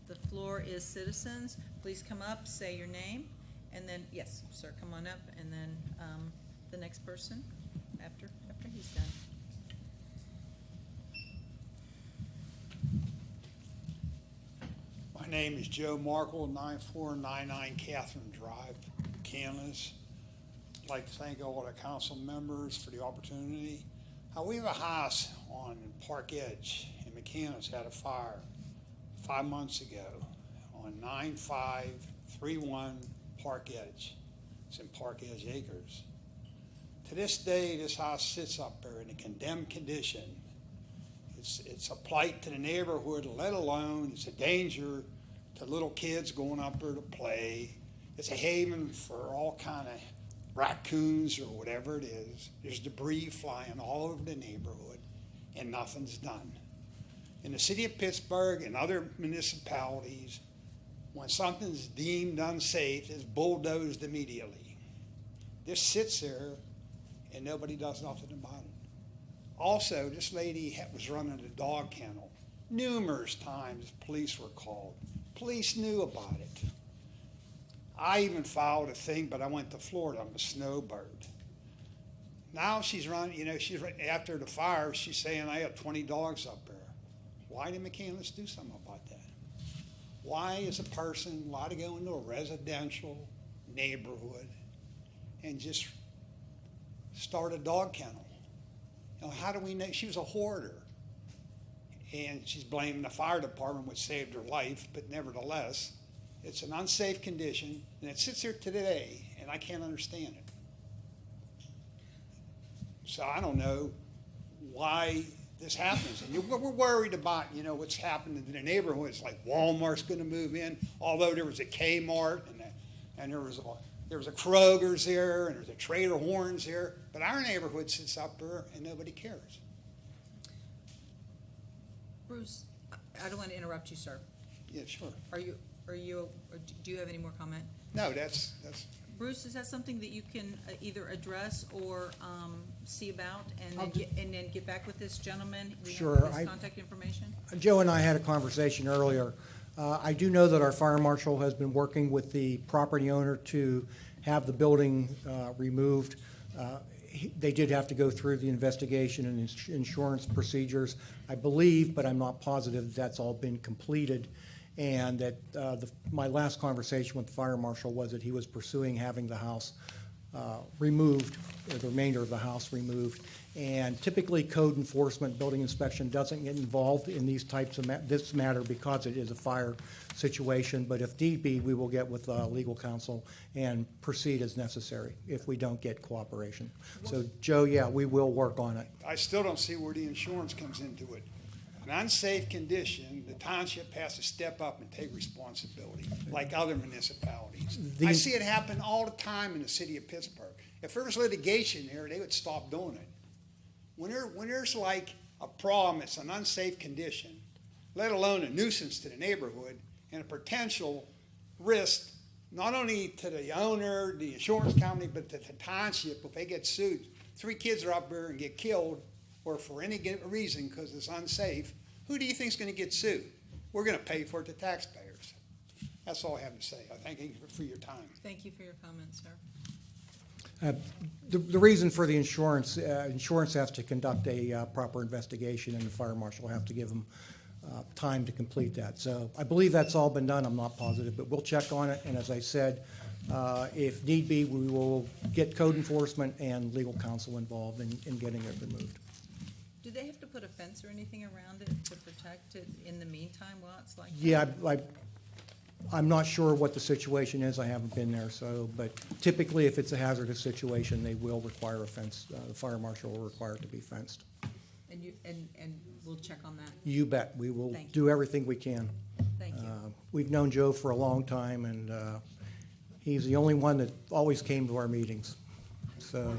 the floor is citizens. Please come up, say your name, and then, yes, sir, come on up, and then the next person after he's done. My name is Joe Markle, 9499 Catherine Drive, Kansas. I'd like to thank all the council members for the opportunity. We have a house on Park Edge in McCandless had a fire 5 months ago on 9531 Park Edge. It's in Park Edge Acres. To this day, this house sits up there in a condemned condition. It's a plight to the neighborhood, let alone it's a danger to little kids going up there to play. It's a haven for all kind of raccoons or whatever it is. There's debris flying all over the neighborhood, and nothing's done. In the city of Pittsburgh and other municipalities, when something's deemed unsafe, it's bulldozed immediately. This sits there, and nobody does nothing about it. Also, this lady was running a dog kennel. Numerous times police were called. Police knew about it. I even filed a thing, but I went to Florida. I'm a snowbird. Now she's running, after the fire, she's saying, I have 20 dogs up there. Why did McCandless do something about that? Why is a person allowed to go into a residential neighborhood and just start a dog kennel? How do we know? She was a hoarder. And she's blaming the fire department, which saved her life, but nevertheless, it's an unsafe condition, and it sits here today, and I can't understand it. So I don't know why this happens. And we're worried about, what's happening in the neighborhoods, like Walmart's gonna move in, although there was a Kmart and there was a Kroger's there and there's a Trader Horns there, but our neighborhood sits up there and nobody cares. Bruce, I don't want to interrupt you, sir. Yeah, sure. Are you, or do you have any more comment? No, that's, Bruce, is that something that you can either address or see about and then get back with this gentleman? We have Sure, his contact information? Joe and I had a conversation earlier. I do know that our fire marshal has been working with the property owner to have the building removed. They did have to go through the investigation and insurance procedures, I believe, but I'm not positive that's all been completed. And that my last conversation with the fire marshal was that he was pursuing having the house removed, or the remainder of the house removed. And typically, code enforcement, building inspection doesn't get involved in these types of this matter because it is a fire situation. But if need be, we will get with legal counsel and proceed as necessary if we don't get cooperation. So, Joe, yeah, we will work on it. I still don't see where the insurance comes into it. An unsafe condition, the township has to step up and take responsibility, like other municipalities. I see it happen all the time in the city of Pittsburgh. If there was litigation there, they would stop doing it. When there's like a problem, it's an unsafe condition, let alone a nuisance to the neighborhood, and a potential risk, not only to the owner, the insurance company, but to the township if they get sued. 3 kids are up there and get killed, or for any reason because it's unsafe, who do you think is going to get sued? We're going to pay for it, the taxpayers. That's all I have to say. I thank you for your time. Thank you for your comments, sir. The reason for the insurance has to conduct a proper investigation, and the fire marshal will have to give them time to complete that. So I believe that's all been done. I'm not positive, but we'll check on it. And as I said, if need be, we will get code enforcement and legal counsel involved in getting it removed. Do they have to put a fence or anything around it to protect it in the meantime while it's like that? Yeah, I'm not sure what the situation is. I haven't been there, but typically if it's a hazardous situation, they will require a fence. The fire marshal will require it to be fenced. And we'll check on that. You bet. We will Thank you. do everything we can. Thank you. We've known Joe for a long time, and he's the only one that always came to our meetings. So,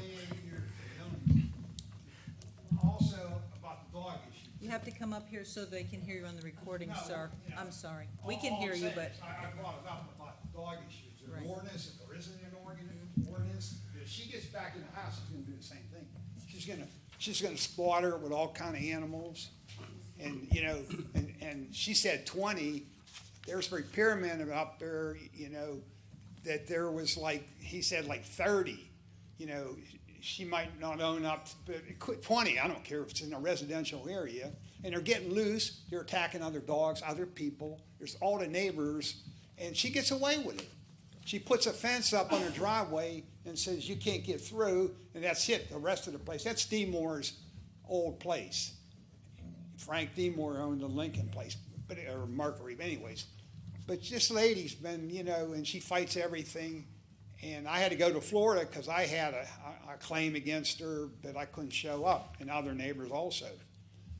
Also, about the dog issue. You have to come up here so they can hear you on the recording, No, sir. yeah. I'm sorry. We can All hear I'm you, saying but is I brought it up about the dog issue. Is there an Right. ordinance? If there isn't an ordinance, if she gets back in the house, she's gonna do the same thing. She's gonna splatter with all kind of animals. And, and she said 20, there's repairmen up there, that there was he said 30, she might not own up to, but 20, I don't care if it's in a residential area, and they're getting loose, they're attacking other dogs, other people, there's all the neighbors, and she gets away with it. She puts a fence up on her driveway and says you can't get through, and that's it, the rest of the place. That's D-Moore's old place. Frank D-Moore owned the Lincoln place, or Mercury, anyways. But this lady's been, and she fights everything. And I had to go to Florida because I had a claim against her that I couldn't show up, and other neighbors also.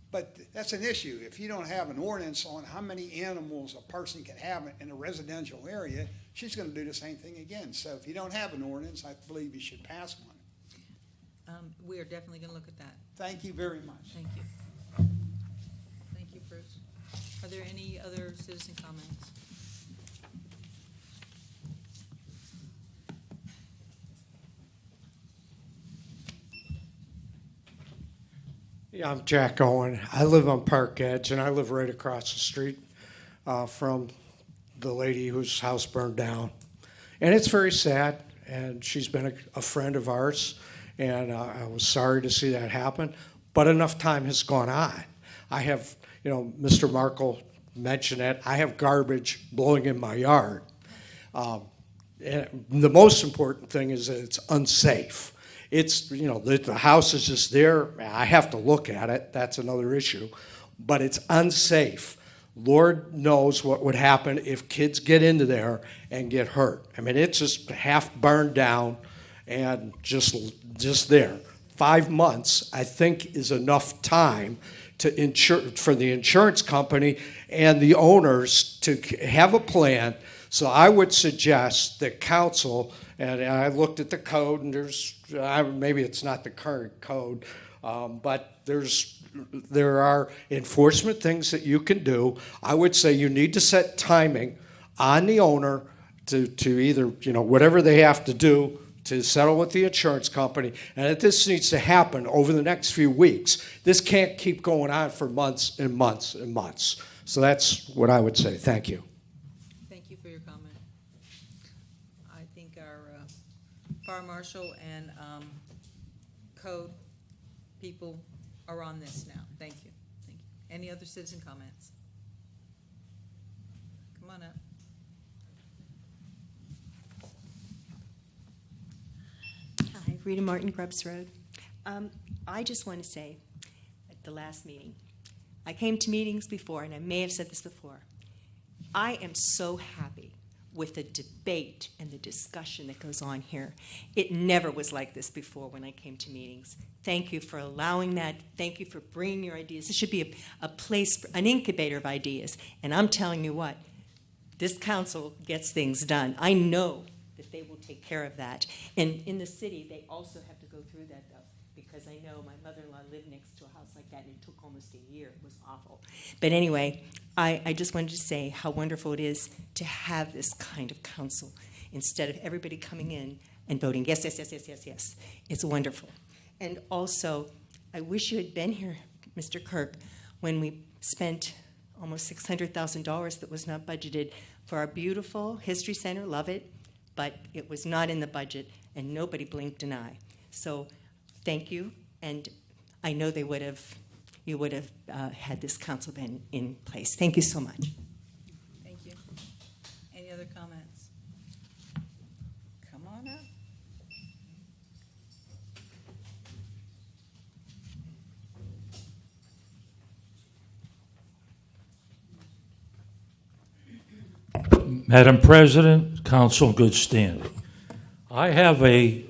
But that's an issue. If you don't have an ordinance on how many animals a person can have in a residential area, she's going to do the same thing again. So if you don't have an ordinance, I believe you should pass one. we are definitely going to look at that. Thank you very much. Thank you. Thank you, Bruce. Are there any other citizen comments? Yeah, I'm Jack Owen. I live on Park Edge, and I live right across the street from the lady whose house burned down. And it's very sad, and she's been a friend of ours, and I was sorry to see that happen. But enough time has gone on. I have, Mr. Markle mentioned it, I have garbage blowing in my yard. And the most important thing is that it's unsafe. It's, the house is just there. I have to look at it. That's another issue. But it's unsafe. Lord knows what would happen if kids get into there and get hurt. I mean, it's just half burned down and just there. 5 months, I think, is enough time to insure, for the insurance company and the owners to have a plan. So I would suggest that council, and I looked at the code, and maybe it's not the current code, but there are enforcement things that you can do. I would say you need to set timing on the owner to either, whatever they have to do to settle with the insurance company, and that this needs to happen over the next few weeks. This can't keep going on for months and months and months. So that's what I would say. Thank you. Thank you for your comment. I think our fire marshal and code people are on this now. Thank you. Thank you. Any other citizen comments? Come on up. Hi, Rita Martin, Grubbs Road. I just want to say, at the last meeting, I came to meetings before, and I may have said this before, I am so happy with the debate and the discussion that goes on here. It never was like this before when I came to meetings. Thank you for allowing that. Thank you for bringing your ideas. This should be a place, an incubator of ideas. And I'm telling you what, this council gets things done. I know that they will take care of that. And in the city, they also have to go through that, though, because I know my mother-in-law lived next to a house like that, and it took almost a year. It was awful. But anyway, I just wanted to say how wonderful it is to have this kind of council instead of everybody coming in and voting yes, yes, yes, yes, yes, yes. It's wonderful. And also, I wish you had been here, Mr. Kirk, when we spent almost $600,000 that was not budgeted for our beautiful History Center. Love it. But it was not in the budget, and nobody blinked an eye. So thank you, and I know you would have had this council been in place. Thank you so much. Thank you. Any other comments? Come on up. Madam President, Council in good standing. I have a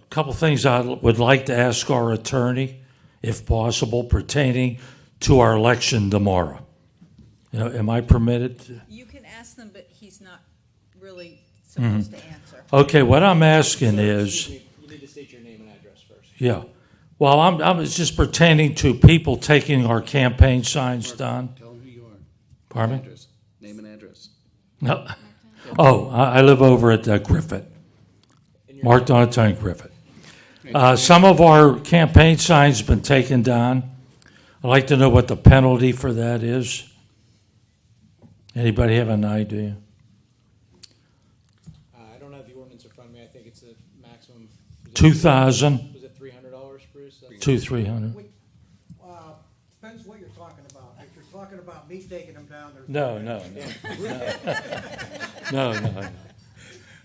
couple things I would like to ask our attorney, if possible, pertaining to our election tomorrow. Am I permitted to? You can ask them, but he's not really supposed to answer. Okay, what I'm asking is. You need to state your name and address first. Yeah. Well, I'm it's just pertaining to people taking our campaign signs down. Tell them who you are. Pardon me? Address. Name and address. No. Oh, I live over at Griffith. Mark Donatine Griffith. Some of our campaign signs have been taken down. I'd like to know what the penalty for that is. Anybody have an idea? I don't have the ordinance in front of me. I think it's a maximum. $2,000. Was it $300, Bruce? $200-$300. Depends what you're talking about. If you're talking about me taking them down, there's No. No.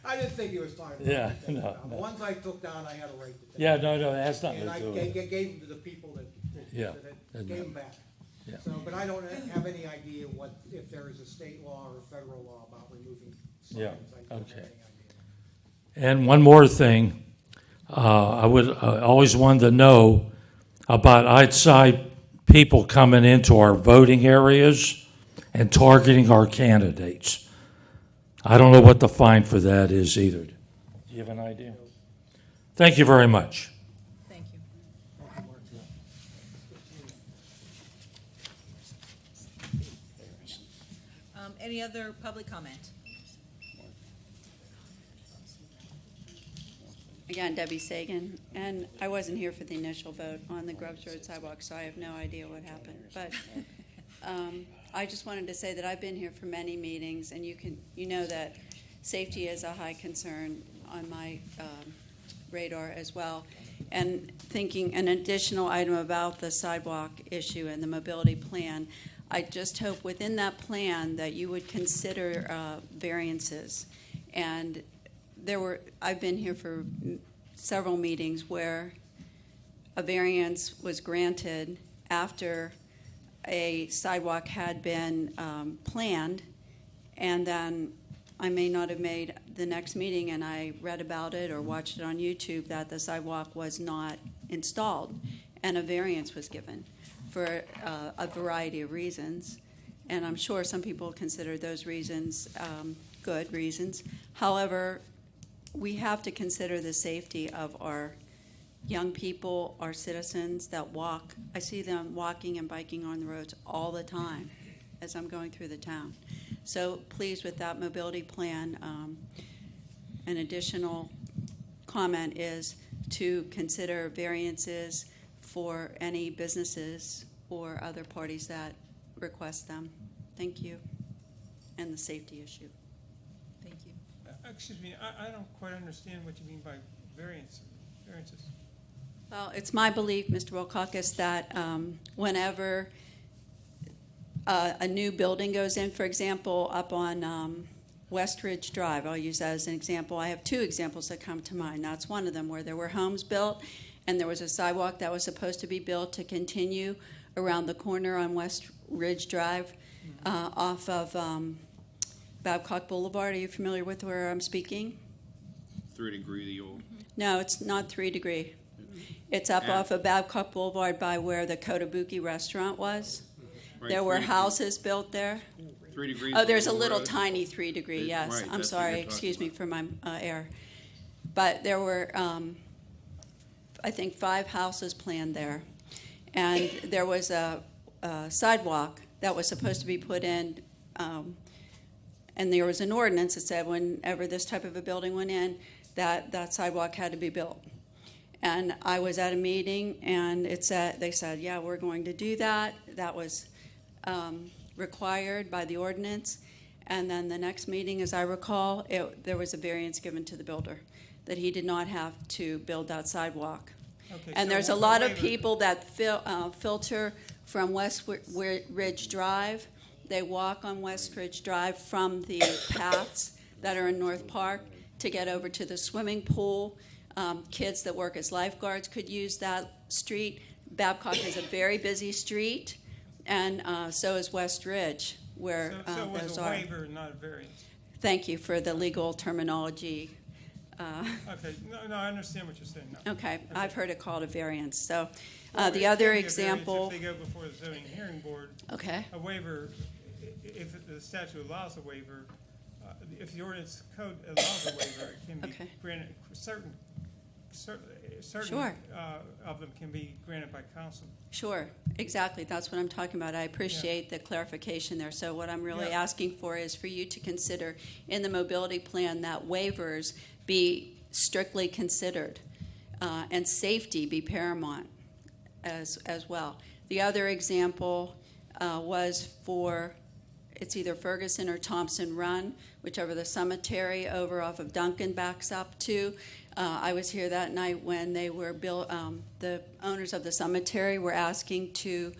I didn't think he was talking about Yeah, me taking them no, down. no. The ones I took down, I had a right to take. Yeah, no, that's nothing And to I do with it. gave them to the people that Yeah, gave them back. Yeah. So, but I don't have any idea if there is a state law or a federal law about removing signs. Yeah, I don't have okay. any idea. And one more thing, I would always wanted to know about outside people coming into our voting areas and targeting our candidates. I don't know what the fine for that is either. Do you have an idea? Thank you very much. Thank you. Any other public comment? Again, Debbie Sagan, and I wasn't here for the initial vote on the Grubbs Road sidewalk, so I have no idea what happened. But I just wanted to say that I've been here for many meetings, and you know that safety is a high concern on my radar as well. And thinking an additional item about the sidewalk issue and the mobility plan, I just hope within that plan that you would consider variances. And I've been here for several meetings where a variance was granted after a sidewalk had been planned, and then I may not have made the next meeting, and I read about it or watched it on YouTube that the sidewalk was not installed. and a variance was given for a variety of reasons. And I'm sure some people consider those reasons good reasons. However, we have to consider the safety of our young people, our citizens that walk. I see them walking and biking on the roads all the time as I'm going through the town. So please, with that mobility plan, an additional comment is to consider variances for any businesses or other parties that request them. Thank you. And the safety issue. Thank you. Excuse me, I don't quite understand what you mean by variances. Well, it's my belief, Mr. Wilcox, that whenever a new building goes in, for example, up on West Ridge Drive, I'll use that as an example. I have two examples that come to mind. That's one of them, where there were homes built and there was a sidewalk that was supposed to be built to continue around the corner on West Ridge Drive off of Babcock Boulevard. Are you familiar with where I'm speaking? 3 Degree, the old. No, it's not 3 Degree. It's up off of Babcock Boulevard by where the Kotobuki restaurant was. Right, There were 3 houses built there. 3 Degrees. Oh, there's a on the little road. tiny 3 Degree, yes. Right, I'm that's what sorry, you're excuse talking me for my error. But there were, I think, 5 houses planned there. And there was a sidewalk that was supposed to be put in, and there was an ordinance that said whenever this type of a building went in, that sidewalk had to be built. And I was at a meeting, and they said, yeah, we're going to do that. That was required by the ordinance. And then the next meeting, as I recall, there was a variance given to the builder that he did not have to build that sidewalk. Okay, And so there's a what lot of waiver- people that filter from West Ridge Drive. They walk on West Ridge Drive from the paths that are in North Park to get over to the swimming pool. Kids that work as lifeguards could use that street. Babcock is a very busy street, and so is West Ridge, where So it those was a are. waiver, not a variance. Thank you for the legal terminology. Okay, no, I understand what you're saying now. Okay, I've heard it called a variance. So Well, the it other can be a variance example. If they go before the zoning hearing board. Okay. A waiver, if the statute allows a waiver, if the ordinance code allows a waiver, it can be Okay. granted, certain Sure. Of them can be granted by council. Sure, exactly. That's what I'm talking about. I appreciate the clarification there. So what I'm really Yeah. asking for is for you to consider in the mobility plan that waivers be strictly considered and safety be paramount as well. The other example was for, it's either Ferguson or Thompson Run, whichever the cemetery over off of Duncan backs up to. I was here that night when they were built. The owners of the cemetery were asking to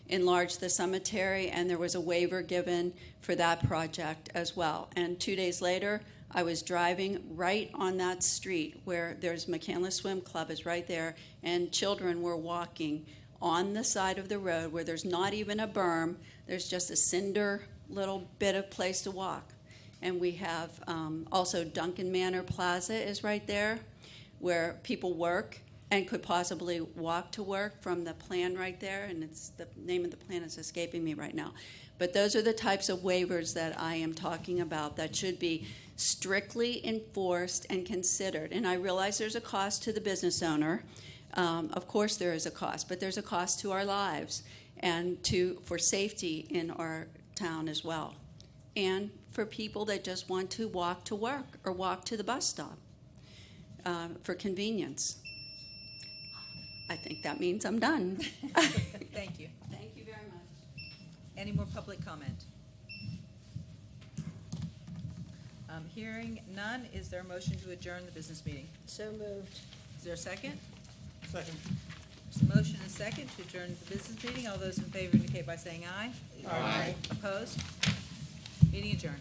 enlarge the cemetery, and there was a waiver given for that project as well. And 2 days later, I was driving right on that street where there's McCandless Swim Club is right there, and children were walking on the side of the road where there's not even a berm. There's just a cinder little bit of place to walk. And we have also Duncan Manor Plaza is right there where people work and could possibly walk to work from the plan right there. And it's the name of the plan is escaping me right now. But those are the types of waivers that I am talking about that should be strictly enforced and considered. And I realize there's a cost to the business owner. Of course there is a cost, but there's a cost to our lives and for safety in our town as well. And for people that just want to walk to work or walk to the bus stop for convenience. I think that means I'm done. Thank you. Thank you very much. Any more public comment? Hearing none, is there a motion to adjourn the business meeting? So moved. Is there a second? Second. There's a motion and a second to adjourn the business meeting. All those in favor indicate by saying aye. Aye. Opposed? Meeting adjourned.